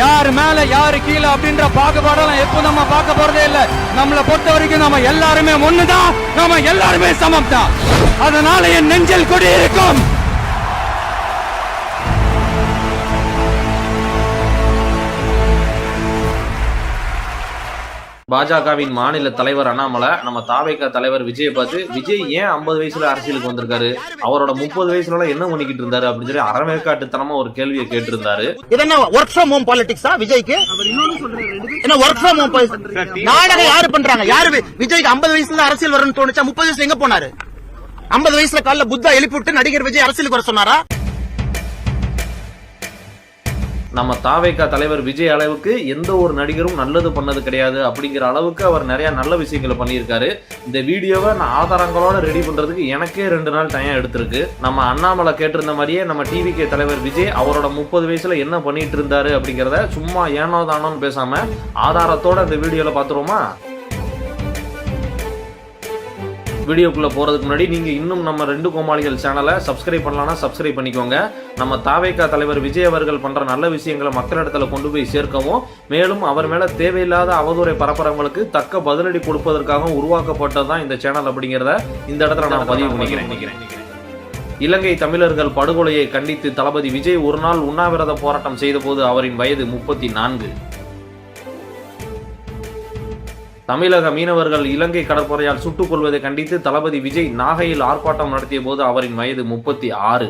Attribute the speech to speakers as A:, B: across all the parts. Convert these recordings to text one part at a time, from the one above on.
A: யாரு மேல யாரு கீழே அப்படின்ற பாகுபாடெல்லாம் எப்போ நம்ம பார்க்க போறதே இல்ல. நம்மளை பொறுத்த வரைக்கும் நம்ம எல்லாருமே ஒண்ணுதான், நம்ம எல்லாருமே சமம் தான். அதனால என் நெஞ்சில் குடியிருக்கும்
B: பாஜகவின் மாநில தலைவர் அண்ணாமலை நம்ம தாவேகா தலைவர் விஜய் பார்த்து, விஜய் ஏன் 50 வயசுல அரசியலுக்கு வந்திருக்காரு, அவரோட 30 வயசுல என்ன பண்ணிக்கிட்டு இருந்தாரு அப்படின்னு சொல்லி அறவேக்காட்டுத்தனமா ஒரு கேள்வியை கேட்டிருந்தாரு.
C: இதென்ன ஒர்க் ஃப்ரம் ஹோம் பாலிடிக்ஸா விஜய்க்கு? என்ன ஒர்க் ஃப்ரம் ஹோம் நாடகம் யாரு பண்றாங்க? யாரு விஜய்க்கு 50 வயசுல அரசியல் வரணும்னு தோணுச்சா? 30 வயசுல எங்க போனாரு? 50 வயசுல காலைல புத்தா எழுப்பி விட்டு நடிகர் விஜய் அரசியலுக்கு வர சொன்னாரா?
B: நம்ம தாவேகா தலைவர் விஜய் அளவுக்கு எந்த ஒரு நடிகரும் நல்லது பண்ணது கிடையாது அப்படிங்கிற அளவுக்கு அவர் நிறைய நல்ல விஷயங்களை பண்ணியிருக்காரு. இந்த வீடியோவை நான் ஆதாரங்களோட ரெடி பண்றதுக்கு எனக்கே 2 நாள் டைம் எடுத்திருக்கு. நம்ம அண்ணாமலை கேட்டிருந்த மாதிரியே நம்ம டிவிகே தலைவர் விஜய் அவரோட 30 வயசுல என்ன பண்ணிட்டு இருந்தாரு அப்படிங்கிறத சும்மா ஏனோ தானோன்னு பேசாம ஆதாரத்தோட இந்த வீடியோல பாத்துருவோமா? வீடியோக்குள்ள போறதுக்கு முன்னாடி நீங்க இன்னும் நம்ம 2 கோமாளிகள் சேனலை சப்ஸ்கிரைப் பண்ணலாம்னா சப்ஸ்கிரைப் பண்ணிக்கோங்க. நம்ம தாவேகா தலைவர் விஜய் அவர்கள் பண்ற நல்ல விஷயங்களை மக்களிடத்துல கொண்டு போய் சேர்க்கவும், மேலும் அவர் மேல தேவையில்லாத அவதூறை பரப்புறவங்களுக்கு தக்க பதிலடி கொடுப்பதற்காக உருவாக்கப்பட்டதுதான் இந்த சேனல் அப்படிங்கிறத இந்த இடத்துல நான் பதிவு பண்ணிக்கிறேன். இலங்கை தமிழர்கள் படுகொலையை கண்டித்து தளபதி விஜய் ஒரு நாள் உண்ணாவிரத போராட்டம் செய்த போது அவரின் வயது 34. தமிழக மீனவர்கள் இலங்கை கடற்படையால் சுட்டுக் கொள்வதை கண்டித்து தளபதி விஜய் நாகையில் ஆர்ப்பாட்டம் நடத்திய போது அவரின் வயது 36.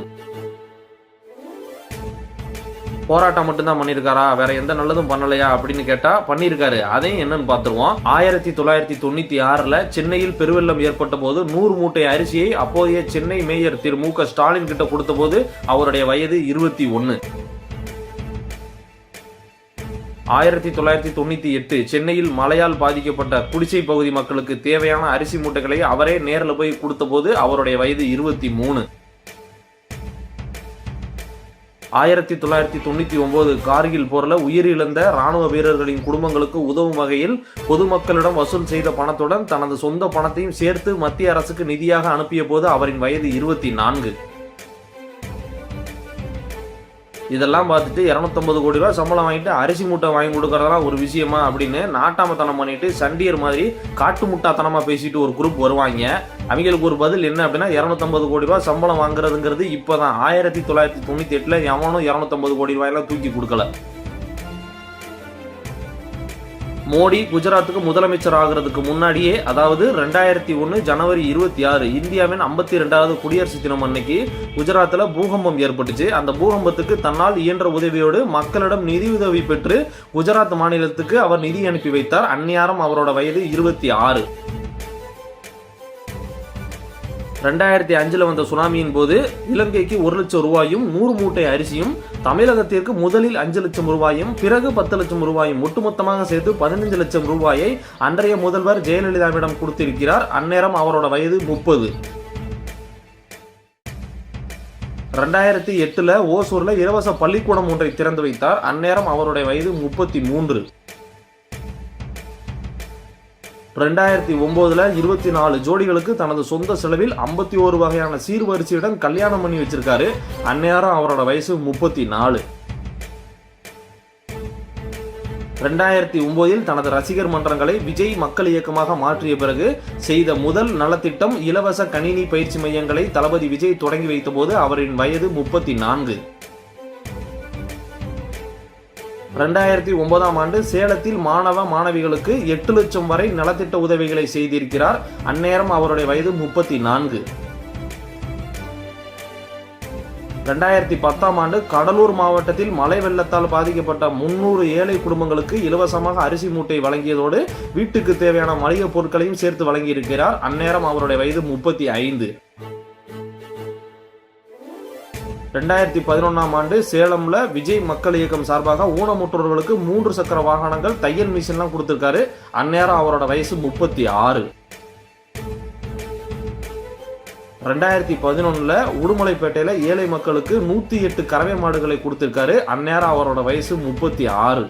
B: போராட்டம் மட்டும்தான் பண்ணிருக்காரா, வேற எந்த நல்லதும் பண்ணலையா அப்படின்னு கேட்டா பண்ணிருக்காரு. அதையும் என்னன்னு பாத்துருவோம். 1996 சென்னையில் பெருவெள்ளம் ஏற்பட்ட போது 100 மூட்டை அரிசியை அப்போதைய சென்னை மேயர் திரு மு.க. ஸ்டாலின் கிட்ட கொடுத்த போது அவருடைய வயது 21. 1998 சென்னையில் மழையால் பாதிக்கப்பட்ட குடிசை பகுதி மக்களுக்கு தேவையான அரிசி மூட்டைகளை அவரே நேரில் போய் கொடுத்த போது அவருடைய வயது 23. 1999 கார்கில் போர்ல உயிரிழந்த ராணுவ வீரர்களின் குடும்பங்களுக்கு உதவும் வகையில் பொதுமக்களிடம் வசூல் செய்த பணத்துடன் தனது சொந்த பணத்தையும் சேர்த்து மத்திய அரசுக்கு நிதியாக அனுப்பிய போது அவரின் வயது 24. இதெல்லாம் பார்த்துட்டு 250 கோடி ரூபாய் சம்பளம் வாங்கிட்டு அரிசி மூட்டை வாங்கி கொடுக்கறதெல்லாம் ஒரு விஷயமா அப்படின்னு நாட்டாமத்தனம் பண்ணிட்டு சண்டியர் மாதிரி காட்டு முட்டாத்தனமா பேசிட்டு ஒரு குரூப் வருவாங்க. அவங்களுக்கு ஒரு பதில் என்ன அப்படின்னா, 250 கோடி ரூபாய் சம்பளம் வாங்குறதுங்கிறது இப்பதான். 1998 எவனும் 250 கோடி ரூபாயெல்லாம் தூக்கி கொடுக்கல. மோடி குஜராத்துக்கு முதலமைச்சர் ஆகிறதுக்கு முன்னாடியே, அதாவது 2001 ஜனவரி 26 இந்தியாவின் 52வது குடியரசு தினம் அன்னைக்கு குஜராத்தில் பூகம்பம் ஏற்பட்டுச்சு. அந்த பூகம்பத்துக்கு தன்னால் இயன்ற உதவியோடு மக்களிடம் நிதியுதவி பெற்று குஜராத் மாநிலத்துக்கு அவர் நிதி அனுப்பி வைத்தார். அந்நியாரம் அவரோட வயது 26. 2005 வந்த சுனாமியின் போது இலங்கைக்கு 1 லட்சம் ரூபாயும் 100 மூட்டை அரிசியும், தமிழகத்திற்கு முதலில் 5 லட்சம் ரூபாயும் பிறகு 10 லட்சம் ரூபாயும் ஒட்டுமொத்தமாக சேர்த்து 15 லட்சம் ரூபாயை அன்றைய முதல்வர் ஜெயலலிதாவிடம் கொடுத்திருக்கிறார். அந்நேரம் அவரோட வயது 30. 2008 ஓசூர்ல இலவச பள்ளிக்கூடம் ஒன்றை திறந்து வைத்தார். அந்நேரம் அவருடைய வயது 33. 2009 24 ஜோடிகளுக்கு தனது சொந்த செலவில் 51 வகையான சீர்வரிசையுடன் கல்யாணம் பண்ணி வச்சிருக்காரு. அந்நேரம் அவரோட வயசு 34. 2009 தனது ரசிகர் மன்றங்களை விஜய் மக்கள் இயக்கமாக மாற்றிய பிறகு செய்த முதல் நலத்திட்டம் இலவச கணினி பயிற்சி மையங்களை தளபதி விஜய் தொடங்கி வைத்த போது அவரின் வயது 34. 2009 சேலத்தில் மாணவ மாணவிகளுக்கு 8 லட்சம் வரை நலத்திட்ட உதவிகளை செய்திருக்கிறார். அந்நேரம் அவருடைய வயது 34. 2010 கடலூர் மாவட்டத்தில் மழை வெள்ளத்தால் பாதிக்கப்பட்ட 300 ஏழை குடும்பங்களுக்கு இலவசமாக அரிசி மூட்டை வழங்கியதோடு வீட்டுக்கு தேவையான மளிகை பொருட்களையும் சேர்த்து வழங்கியிருக்கிறார். அந்நேரம் அவருடைய வயது 35. 2011 சேலம்ல விஜய் மக்கள் இயக்கம் சார்பாக ஊனமுற்றோர்களுக்கு 3 சக்கர வாகனங்கள், தையல் மிஷின்லாம் கொடுத்திருக்காரு. அந்நேரம் அவரோட வயசு 36. 2011 உடுமலைப்பேட்டையில ஏழை மக்களுக்கு 108 கறவை மாடுகளை கொடுத்திருக்காரு. அந்நேரம் அவரோட வயசு 36.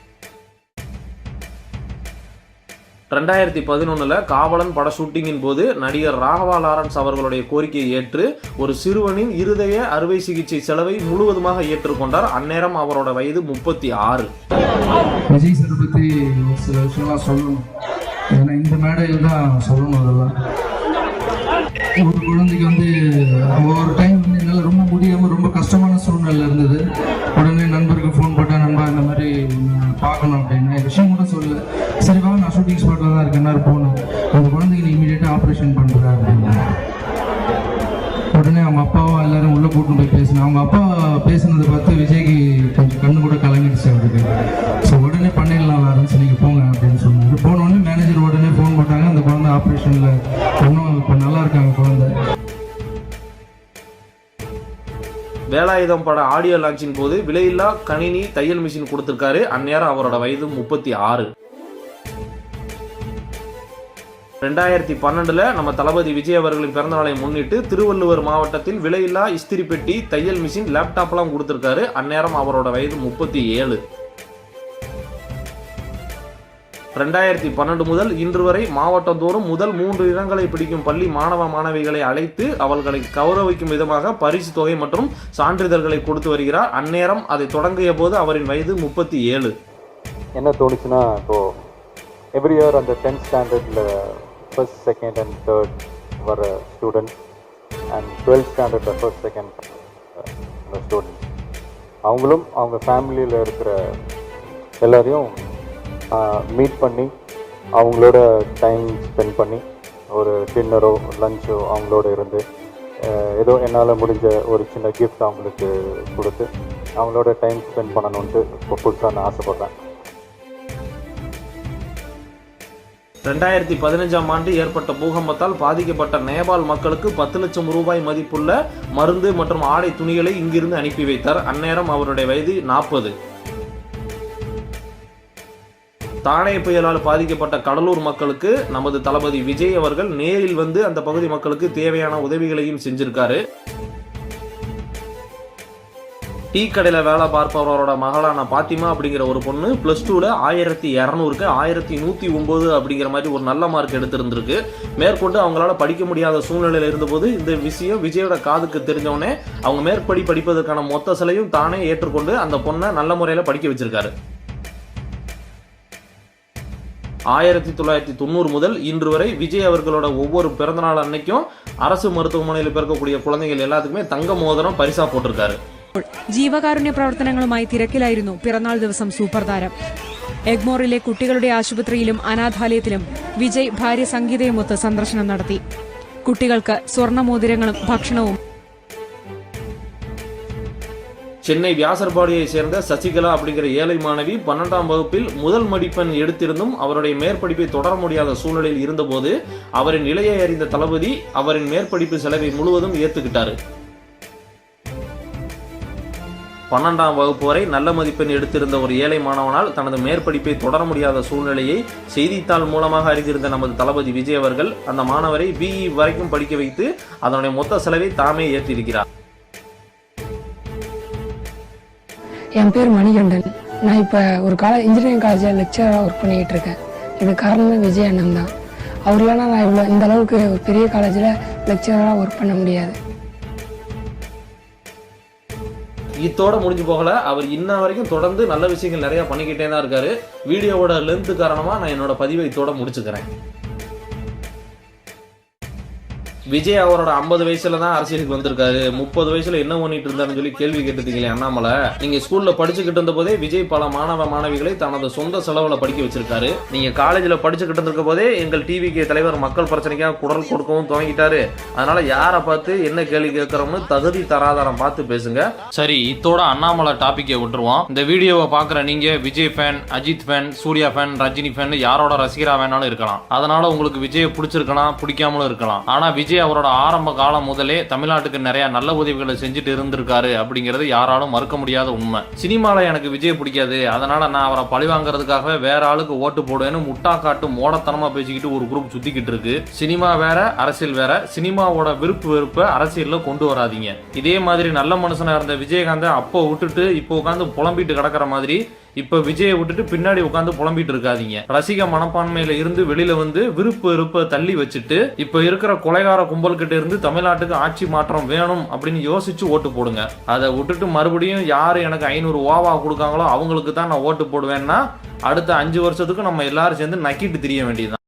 B: 2011 காவலன் பட ஷூட்டிங்கின் போது நடிகர் ராகவா லாரன்ஸ் அவர்களுடைய கோரிக்கையை ஏற்று ஒரு சிறுவனின் இருதய அறுவை சிகிச்சை செலவை முழுவதுமாக ஏற்றுக்கொண்டார். அந்நேரம் அவரோட வயது 36.
D: விஜய் சார் பற்றி சில விஷயம்லாம் சொல்லணும். ஏன்னா இந்த மேடையில் தான் சொல்லணும். அதெல்லாம் ஒரு குழந்தைக்கு ஒரு டைம் என்னால் ரொம்ப முடியாமல் ரொம்ப கஷ்டமான சூழ்நிலை இருந்தது. உடனே நண்பருக்கு ஃபோன் போட்டேன், நண்பா இந்த மாதிரி பார்க்கணும் அப்படின்னு விஷயம் கூட சொல்லல. சரி வா, நான் ஷூட்டிங் ஸ்பாட்டில் தான் இருக்கேன், எல்லாரும் போகணும், அந்த குழந்தைக்கு நீ இமீடியட்டாக ஆப்ரேஷன் பண்ணுறேன் அப்படின்னு. உடனே அவங்க அப்பாவும் எல்லாரும் உள்ளே கூட்டு போய் பேசினேன். அவங்க அப்பா பேசுனதை பார்த்து விஜய்க்கு கொஞ்சம் கண்ணு கூட கலங்கிடுச்சு அவருக்கு. ஸோ உடனே பண்ணிடலாம் லாரன்ஸ், நீங்கள் போங்க அப்படின்னு சொன்னார். போனோடனே மேனேஜர் உடனே ஃபோன் போட்டாங்க, அந்த குழந்தை ஆப்ரேஷனில் இன்னும் இப்போ நல்லா இருக்காங்க குழந்தை.
B: வேலாயுதம் பட ஆடியோ லான்ச்சின் போது விலையில்லா கணினி தையல் மிஷின் கொடுத்திருக்காரு. அந்நேரம் அவரோட வயது 36. 2012 நம்ம தளபதி விஜய் அவர்களின் பிறந்தநாளை முன்னிட்டு திருவள்ளுவர் மாவட்டத்தில் விலையில்லா இஸ்திரி பெட்டி, தையல் மிஷின், லேப்டாப்லாம் கொடுத்திருக்காரு. அந்நேரம் அவரோட வயது 37. 2012 முதல் இன்று வரை மாவட்டந்தோறும் முதல் 3 இடங்களை பிடிக்கும் பள்ளி மாணவ மாணவிகளை அழைத்து அவர்களை கௌரவிக்கும் விதமாக பரிசு தொகை மற்றும் சான்றிதழ்களை கொடுத்து வருகிறார். அந்நேரம் அதை தொடங்கிய போது அவரின் வயது 37.
E: என்ன தோணுச்சுன்னா, இப்போ எவ்ரி இயர் அந்த 10th ஸ்டாண்டர்டில் ஃபர்ஸ்ட், செகண்ட் அண்ட் தேர்ட் வர ஸ்டூடெண்ட்ஸ் அண்ட் 12th ஸ்டாண்டர்டில் ஃபர்ஸ்ட், செகண்ட் ஸ்டூடெண்ட்ஸ் அவங்களும் அவங்க ஃபேமிலியில் இருக்கிற எல்லாரையும் மீட் பண்ணி அவங்களோட டைம் ஸ்பெண்ட் பண்ணி ஒரு டின்னரோ லஞ்சோ அவங்களோட இருந்து ஏதோ என்னால் முடிஞ்ச ஒரு சின்ன கிஃப்ட் அவங்களுக்கு கொடுத்து அவங்களோட டைம் ஸ்பெண்ட் பண்ணணுன்ட்டு இப்போ புதுசாக நான் ஆசைப்பட்றேன்.
B: 2015ஆம் ஆண்டு ஏற்பட்ட பூகம்பத்தால் பாதிக்கப்பட்ட நேபாள் மக்களுக்கு 10 லட்சம் ரூபாய் மதிப்புள்ள மருந்து மற்றும் ஆடை துணிகளை இங்கிருந்து அனுப்பி வைத்தார். அந்நேரம் அவருடைய வயது 40. தானே புயலால் பாதிக்கப்பட்ட கடலூர் மக்களுக்கு நமது தளபதி விஜய் அவர்கள் நேரில் வந்து அந்த பகுதி மக்களுக்கு தேவையான உதவிகளையும் செஞ்சிருக்காரு. டீ கடையில் வேலை பார்ப்பவரோட மகளான பாத்திமா அப்படிங்கிற ஒரு பொண்ணு +2ல 1200க்கு 1109 அப்படிங்கிற மாதிரி ஒரு நல்ல மார்க் எடுத்திருந்திருக்கு. மேற்கொண்டு அவங்களால படிக்க முடியாத சூழ்நிலையில் இருந்தபோது இந்த விஷயம் விஜயோட காதுக்கு தெரிஞ்சவொடனே அவங்க மேற்படி படிப்பதற்கான மொத்த செலவையும் தானே ஏற்றுக்கொண்டு அந்த பொண்ணை நல்ல முறையில் படிக்க வச்சிருக்காரு. 1990 முதல் இன்று வரை விஜய் அவர்களோட ஒவ்வொரு பிறந்தநாள் அன்னைக்கும் அரசு മരുത്തുവമനയിൽ പിറക്കக்கூடிய കുളങ്ങൾ എല്ലാத்துக்குமே തങ്ക മോതിരം പരിസാ പോട്ടിருக்காரு.
F: ജീവകാരുണ്യ പ്രവർത്തനങ്ങളുമായി തിരക്കിലായിരുന്നു പിറന്നാൾ ദിവസം സൂപ്പർ താരം. എഗ്മോറിലെ കുട്ടികളുടെ ആശുപത്രിയിലും അനാഥാലയത്തിലും വിജയ് ഭാര്യ സംഗീതയുമൊത്ത് സന്ദർശനം നടത്തി. കുട്ടികൾക്ക് സ്വർണ്ണമോതിരങ്ങളും ഭക്ഷണവും.
B: சென்னை வியாசர்பாடியை சேர்ந்த சசிகலா அப்படிங்கிற ஏழை மாணவி 12ஆம் வகுப்பில் முதல் மதிப்பெண் எடுத்திருந்தும் அவருடைய மேற்படிப்பை தொடர முடியாத சூழ்நிலையில் இருந்தபோது அவரின் நிலையை அறிந்த தளபதி அவரின் மேற்படிப்பு செலவை முழுவதும் ஏற்றுக்கிட்டாரு. 12ஆம் வகுப்பு வரை நல்ல மதிப்பெண் எடுத்திருந்த ஒரு ஏழை மாணவனால் தனது மேற்படிப்பை தொடர முடியாத சூழ்நிலையை செய்தித்தாள் மூலமாக அறிந்திருந்த நமது தளபதி விஜய் அவர்கள் அந்த மாணவரை BE வரைக்கும் படிக்க வைத்து அதனுடைய மொத்த செலவை தாமே ஏற்றிருக்கிறார்.
G: என் பேர் மணிகண்டன். நான் இப்போ ஒரு இன்ஜினியரிங் காலேஜில் லெக்சராக ஒர்க் பண்ணிக்கிட்டு இருக்கேன். இது காரணமே விஜய் அண்ணன் தான். அவர் இல்லைனா நான் இந்த அளவுக்கு ஒரு பெரிய காலேஜில் லெக்சராக ஒர்க் பண்ண முடியாது.
B: இத்தோட முடிஞ்சு போகல, அவர் இன்ன வரைக்கும் தொடர்ந்து நல்ல விஷயங்கள் நிறைய பண்ணிக்கிட்டே தான் இருக்காரு. வீடியோவோட லென்த் காரணமா நான் என்னோட பதிவை இத்தோட முடிச்சுக்கிறேன். விஜய் அவரோட 50 வயசுல தான் அரசியலுக்கு வந்திருக்காரு. 30 வயசுல என்ன பண்ணிட்டு இருந்தாருன்னு சொல்லி கேள்வி கேட்டுட்டீங்களே அண்ணாமலை. நீங்க ஸ்கூல்ல படிச்சுக்கிட்டு இருந்த போதே விஜய் பல மாணவ மாணவிகளை தனது சொந்த செலவுல படிக்க வச்சிருக்காரு. நீங்க காலேஜ்ல படிச்சுக்கிட்டு இருக்க போதே எங்கள் டிவிக்கு தலைவர் மக்கள் பிரச்சனைக்காக குரல் கொடுக்கவும் துவங்கிட்டாரு. அதனால யாரை பார்த்து என்ன கேள்வி கேட்கறோம்னு தகுதி தராதாரம் பார்த்து பேசுங்க. சரி, இத்தோட அண்ணாமலை டாபிக்கை விட்டுருவோம். இந்த வீடியோவை பாக்குற நீங்க Vijay fan, Ajith fan, Suriya fan, Rajini fan யாரோட ரசிகரா வேணாலும் இருக்கலாம். அதனால உங்களுக்கு விஜயை பிடிச்சிருக்கலாம், பிடிக்காமலும் இருக்கலாம். ஆனா விஜய் அவரோட ஆரம்ப காலம் முதலே தமிழ்நாட்டுக்கு நிறைய நல்ல உதவிகளை செஞ்சுட்டு இருந்திருக்காரு அப்படிங்கிறது யாராலும் மறுக்க முடியாத உண்மை. சினிமால எனக்கு விஜய் பிடிக்காது, அதனால நான் அவரை பழி வாங்குறதுக்காகவே வேற ஆளுக்கு ஓட்டு போடுவேன்னு முட்டா காட்டு மோடத்தனமா பேசிக்கிட்டு ஒரு குரூப் சுத்திக்கிட்டு இருக்கு. சினிமா வேற, அரசியல் வேற. சினிமாவோட விருப்பு வெறுப்பை அரசியல்ல கொண்டு வராதீங்க. இதே மாதிரி நல்ல மனுஷனா இருந்த விஜயகாந்த் அப்போ விட்டுட்டு இப்போ உட்காந்து புலம்பிட்டு கிடக்கிற மாதிரி இப்ப விஜயை விட்டுட்டு பின்னாடி உட்காந்து புலம்பிட்டு இருக்காதீங்க. ரசிக மனப்பான்மையில இருந்து வெளியில வந்து விருப்பு வெறுப்ப தள்ளி வச்சுட்டு இப்ப இருக்கிற கொலைகார கும்பல் கிட்ட இருந்து தமிழ்நாட்டுக்கு ஆட்சி மாற்றம் வேணும் அப்படின்னு யோசிச்சு ஓட்டு போடுங்க. அதை விட்டுட்டு மறுபடியும் யாரு எனக்கு 500 ஓவா கொடுக்காங்களோ அவங்களுக்கு தான் நான் ஓட்டு போடுவேன்னா அடுத்த 5 வருஷத்துக்கு நம்ம எல்லாரும் சேர்ந்து நக்கிட்டு திரிய வேண்டியதுதான்.